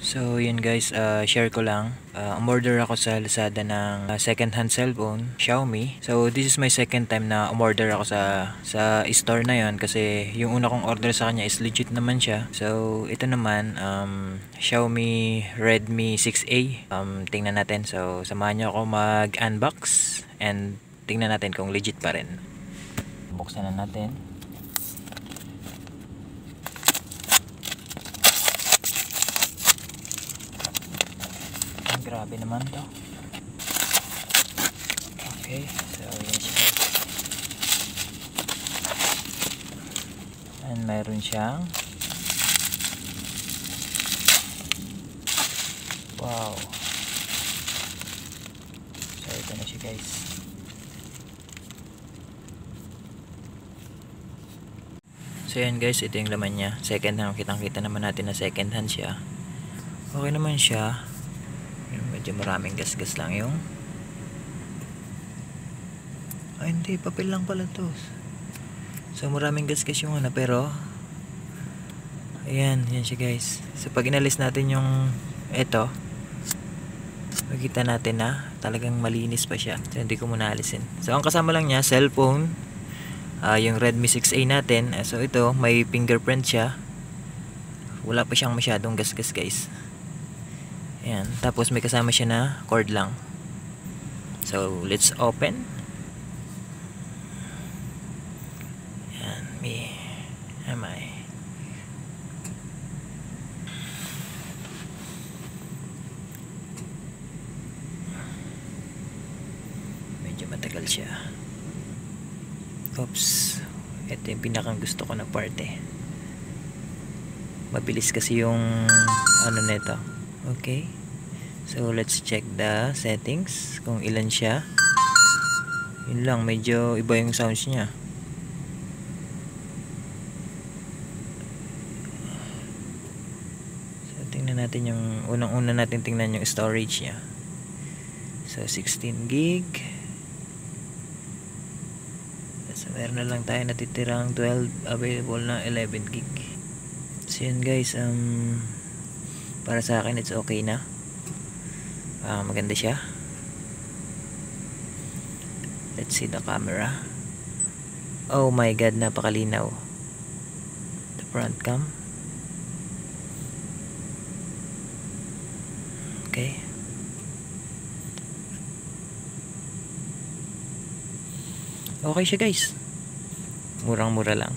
So yun guys, share ko lang. Umorder ako sa Lazada ng second hand cellphone, Xiaomi. So this is my second time na umorder ako sa store na yon, kasi yung una kong order sa kanya is legit naman siya. So ito naman, Xiaomi Redmi 6A. Tingnan natin. So samahan niyo ako mag-unbox and tingnan natin kung legit pa rin. Buksan na natin. Grabe naman to. Okay, so yun siya. And mayroon siyang wow. So ito na siya guys. So yan guys, ito yung laman niya. Second hand, kitang-kita naman natin na second hand siya. Okay naman siya. Medyo maraming gasgas lang yung hindi, papel lang pala to. So maraming gasgas yung pero ayan, yan siya guys. So pag inalis natin yung ito, makita natin na talagang malinis pa siya. So hindi ko muna alisin. So ang kasama lang niya, cellphone, yung Redmi 6A natin. So ito, may fingerprint siya. Wala pa siyang masyadong gasgas guys. Ayan. Tapos may kasama siya na cord lang. So let's open. Ayan. Medyo matagal siya. Oops. Ito yung pinakang gusto ko na part eh. Mabilis kasi yung nito. Okay. So let's check the settings kung ilan siya. Yun lang, medyo iba yung sounds niya. So tingnan natin yung unang-una natin tingnan yung storage niya. So 16 gig. So meron na lang tayo natitirang 12, available na 11 gig. So yun guys, para sa akin it's okay na. Maganda siya. Let's see the camera. Oh my god, napakalinaw. The front cam. Okay. Okay siya guys. Murang-mura lang.